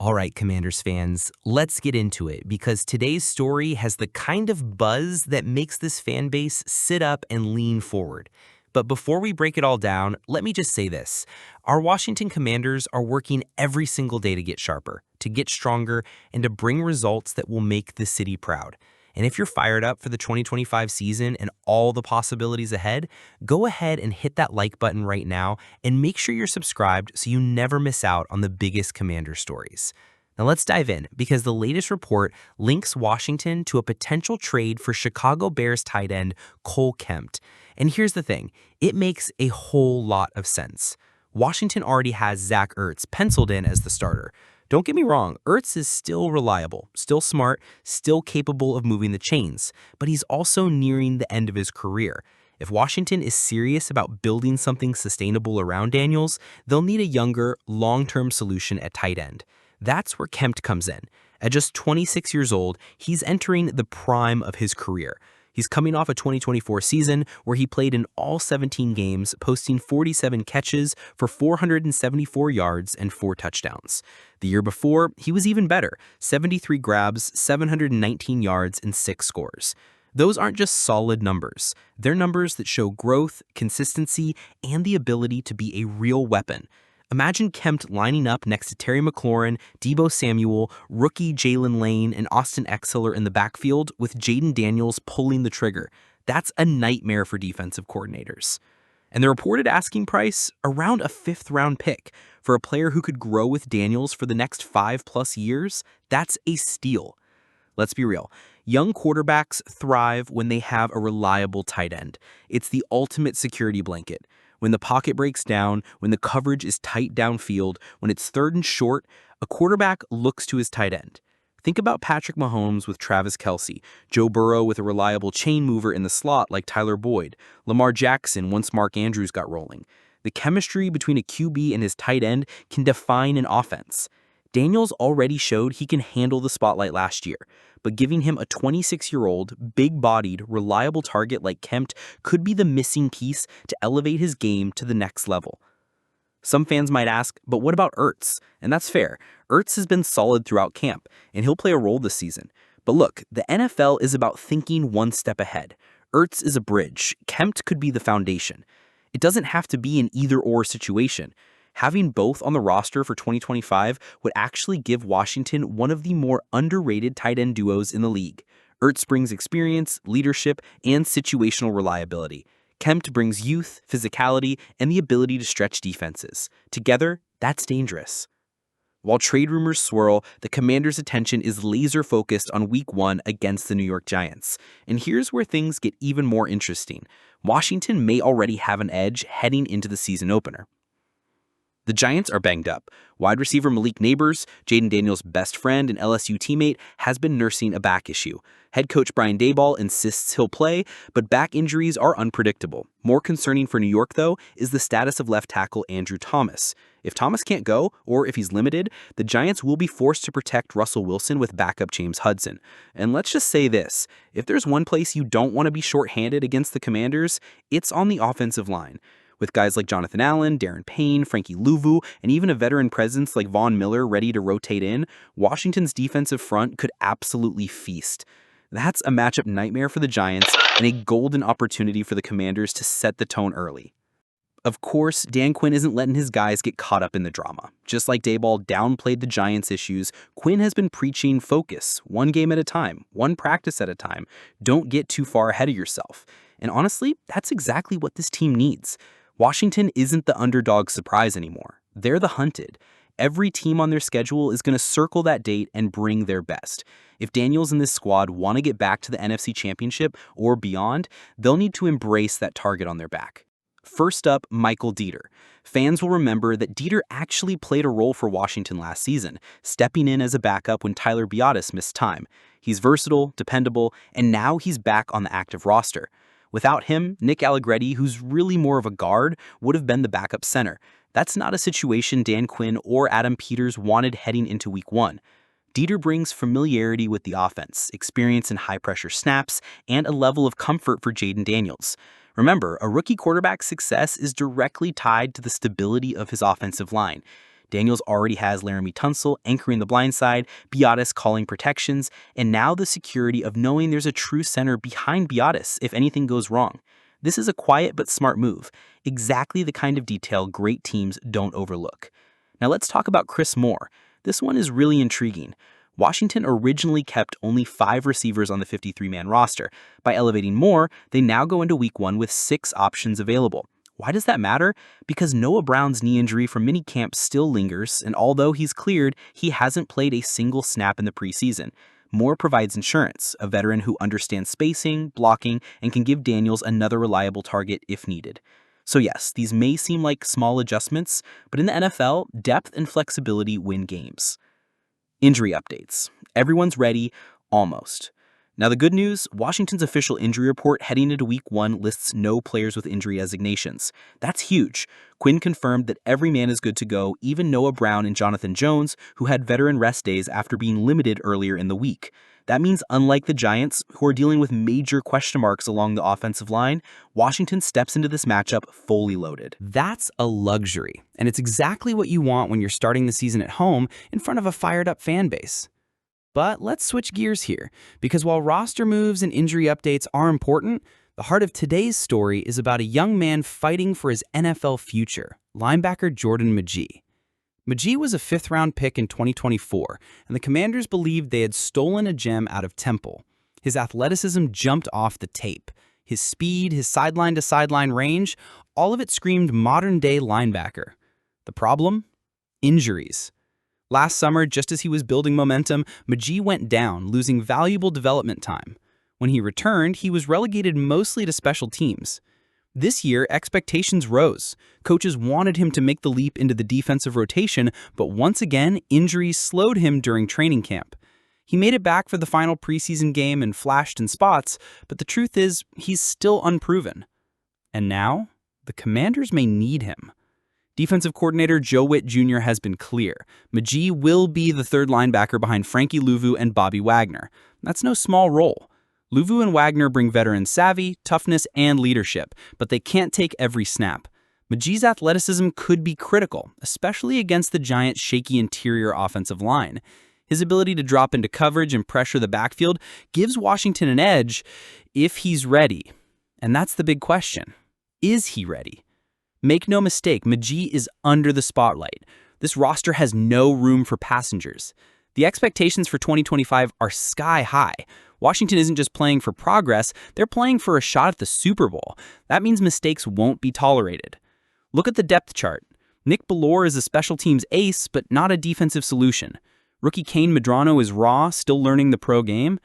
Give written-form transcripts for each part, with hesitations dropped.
All right, Commanders fans, let's get into it because today's story has the kind of buzz that makes this fan base sit up and lean forward. But before we break it all down, let me just say this. Our Washington Commanders are working every single day to get sharper, to get stronger, and to bring results that will make the city proud. And if you're fired up for the 2025 season and all the possibilities ahead, go ahead and hit that like button right now and make sure you're subscribed so you never miss out on the biggest Commander stories. Now let's dive in because the latest report links Washington to a potential trade for Chicago Bears tight end Cole Kmet. And here's the thing, it makes a whole lot of sense. Washington already has Zach Ertz penciled in as the starter. Don't get me wrong, Ertz is still reliable, still smart, still capable of moving the chains, but he's also nearing the end of his career. If Washington is serious about building something sustainable around Daniels, they'll need a younger, long-term solution at tight end. That's where Kmet comes in. At just 26 years old, he's entering the prime of his career. He's coming off a 2024 season where he played in all 17 games, posting 47 catches for 474 yards and 4 touchdowns. The year before, he was even better, 73 grabs, 719 yards, and 6 scores. Those aren't just solid numbers. They're numbers that show growth, consistency, and the ability to be a real weapon. Imagine Kmet lining up next to Terry McLaurin, Deebo Samuel, rookie Jalen Lane, and Austin Eckler in the backfield with Jayden Daniels pulling the trigger. That's a nightmare for defensive coordinators. And the reported asking price, around a 5th-round pick. For a player who could grow with Daniels for the next 5+ years, that's a steal. Let's be real. Young quarterbacks thrive when they have a reliable tight end. It's the ultimate security blanket. When the pocket breaks down, when the coverage is tight downfield, when it's 3rd and short, a quarterback looks to his tight end. Think about Patrick Mahomes with Travis Kelce, Joe Burrow with a reliable chain mover in the slot like Tyler Boyd, Lamar Jackson once Mark Andrews got rolling. The chemistry between a QB and his tight end can define an offense. Daniels already showed he can handle the spotlight last year, but giving him a 26-year-old, big-bodied, reliable target like Kmet could be the missing piece to elevate his game to the next level. Some fans might ask, but what about Ertz? And that's fair. Ertz has been solid throughout camp, and he'll play a role this season. But look, the NFL is about thinking one step ahead. Ertz is a bridge. Kmet could be the foundation. It doesn't have to be an either-or situation. Having both on the roster for 2025 would actually give Washington one of the more underrated tight end duos in the league. Ertz brings experience, leadership, and situational reliability. Kmet brings youth, physicality, and the ability to stretch defenses. Together, that's dangerous. While trade rumors swirl, the Commanders' attention is laser-focused on Week 1 against the New York Giants. And here's where things get even more interesting. Washington may already have an edge heading into the season opener. The Giants are banged up. Wide receiver Malik Nabers, Jayden Daniels' best friend and LSU teammate, has been nursing a back issue. Head coach Brian Daboll insists he'll play, but back injuries are unpredictable. More concerning for New York, though, is the status of left tackle Andrew Thomas. If Thomas can't go, or if he's limited, the Giants will be forced to protect Russell Wilson with backup James Hudson. And let's just say this, if there's one place you don't want to be shorthanded against the Commanders, it's on the offensive line. With guys like Jonathan Allen, Darren Payne, Frankie Louvu, and even a veteran presence like Von Miller ready to rotate in, Washington's defensive front could absolutely feast. That's a matchup nightmare for the Giants and a golden opportunity for the Commanders to set the tone early. Of course, Dan Quinn isn't letting his guys get caught up in the drama. Just like Daboll downplayed the Giants' issues, Quinn has been preaching focus, one game at a time, one practice at a time. Don't get too far ahead of yourself. And honestly, that's exactly what this team needs. Washington isn't the underdog surprise anymore. They're the hunted. Every team on their schedule is going to circle that date and bring their best. If Daniels and this squad want to get back to the NFC Championship or beyond, they'll need to embrace that target on their back. First up, Michael Deiter. Fans will remember that Deiter actually played a role for Washington last season, stepping in as a backup when Tyler Biadasz missed time. He's versatile, dependable, and now he's back on the active roster. Without him, Nick Allegretti, who's really more of a guard, would have been the backup center. That's not a situation Dan Quinn or Adam Peters wanted heading into Week 1. Deiter brings familiarity with the offense, experience in high-pressure snaps, and a level of comfort for Jayden Daniels. Remember, a rookie quarterback's success is directly tied to the stability of his offensive line. Daniels already has Laramie Tunsil anchoring the blind side, Biadasz calling protections, and now the security of knowing there's a true center behind Biadasz if anything goes wrong. This is a quiet but smart move, exactly the kind of detail great teams don't overlook. Now let's talk about Chris Moore. This one is really intriguing. Washington originally kept only 5 receivers on the 53-man roster. By elevating Moore, they now go into week 1 with 6 options available. Why does that matter? Because Noah Brown's knee injury from minicamp still lingers, and although he's cleared, he hasn't played a single snap in the preseason. Moore provides insurance, a veteran who understands spacing, blocking, and can give Daniels another reliable target if needed. So yes, these may seem like small adjustments, but in the NFL, depth and flexibility win games. Injury updates. Everyone's ready, almost. Now the good news, Washington's official injury report heading into week 1 lists no players with injury designations. That's huge. Quinn confirmed that every man is good to go, even Noah Brown and Jonathan Jones, who had veteran rest days after being limited earlier in the week. That means unlike the Giants, who are dealing with major question marks along the offensive line, Washington steps into this matchup fully loaded. That's a luxury, and it's exactly what you want when you're starting the season at home in front of a fired-up fan base. But let's switch gears here, because while roster moves and injury updates are important, the heart of today's story is about a young man fighting for his NFL future, linebacker Jordan Magee. Magee was a 5th-round pick in 2024, and the Commanders believed they had stolen a gem out of Temple. His athleticism jumped off the tape. His speed, his sideline-to-sideline range, all of it screamed modern-day linebacker. The problem? Injuries. Last summer, just as he was building momentum, Magee went down, losing valuable development time. When he returned, he was relegated mostly to special teams. This year, expectations rose. Coaches wanted him to make the leap into the defensive rotation, but once again, injuries slowed him during training camp. He made it back for the final preseason game and flashed in spots, but the truth is, he's still unproven. And now, the Commanders may need him. Defensive coordinator Joe Witt Jr. has been clear. Magee will be the 3rd linebacker behind Frankie Luvu and Bobby Wagner. That's no small role. Luvu and Wagner bring veteran savvy, toughness, and leadership, but they can't take every snap. Magee's athleticism could be critical, especially against the Giants' shaky interior offensive line. His ability to drop into coverage and pressure the backfield gives Washington an edge if he's ready. And that's the big question. Is he ready? Make no mistake, Magee is under the spotlight. This roster has no room for passengers. The expectations for 2025 are sky high. Washington isn't just playing for progress, they're playing for a shot at the Super Bowl. That means mistakes won't be tolerated. Look at the depth chart. Nick Bellore is a special teams ace, but not a defensive solution. Rookie Kane Medrano is raw, still learning the pro game.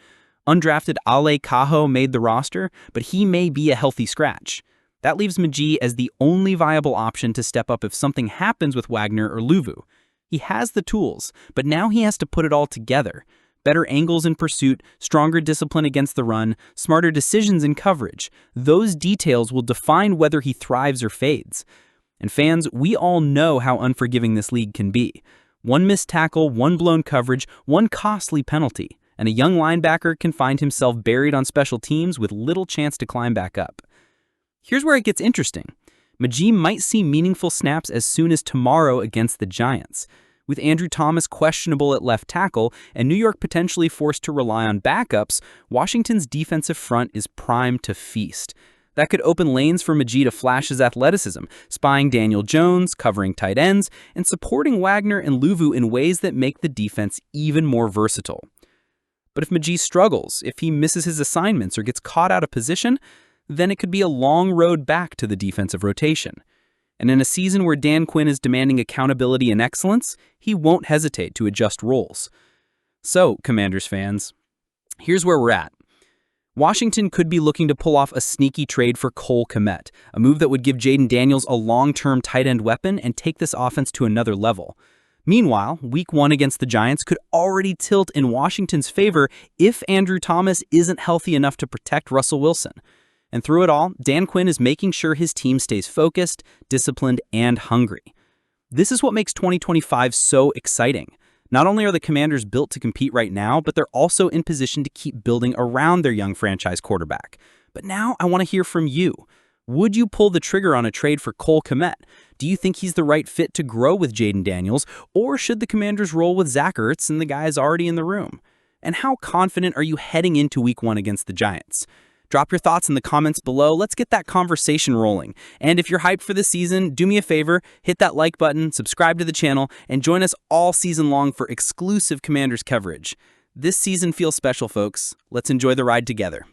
Undrafted Ale Cajo made the roster, but he may be a healthy scratch. That leaves Magee as the only viable option to step up if something happens with Wagner or Luvu. He has the tools, but now he has to put it all together. Better angles in pursuit, stronger discipline against the run, smarter decisions in coverage. Those details will define whether he thrives or fades. And fans, we all know how unforgiving this league can be. One missed tackle, one blown coverage, one costly penalty, and a young linebacker can find himself buried on special teams with little chance to climb back up. Here's where it gets interesting. Magee might see meaningful snaps as soon as tomorrow against the Giants. With Andrew Thomas questionable at left tackle and New York potentially forced to rely on backups, Washington's defensive front is primed to feast. That could open lanes for Magee to flash his athleticism, spying Daniel Jones, covering tight ends, and supporting Wagner and Luvu in ways that make the defense even more versatile. But if Magee struggles, if he misses his assignments or gets caught out of position, then it could be a long road back to the defensive rotation. And in a season where Dan Quinn is demanding accountability and excellence, he won't hesitate to adjust roles. So, Commanders fans, here's where we're at. Washington could be looking to pull off a sneaky trade for Cole Kmet, a move that would give Jayden Daniels a long-term tight end weapon and take this offense to another level. Meanwhile, Week 1 against the Giants could already tilt in Washington's favor if Andrew Thomas isn't healthy enough to protect Russell Wilson. And through it all, Dan Quinn is making sure his team stays focused, disciplined, and hungry. This is what makes 2025 so exciting. Not only are the Commanders built to compete right now, but they're also in position to keep building around their young franchise quarterback. But now I want to hear from you. Would you pull the trigger on a trade for Cole Kmet? Do you think he's the right fit to grow with Jaden Daniels, or should the Commanders roll with Zach Ertz and the guys already in the room? And how confident are you heading into Week 1 against the Giants? Drop your thoughts in the comments below. Let's get that conversation rolling. And if you're hyped for the season, do me a favor, hit that like button, subscribe to the channel, and join us all season long for exclusive Commanders coverage. This season feels special, folks. Let's enjoy the ride together.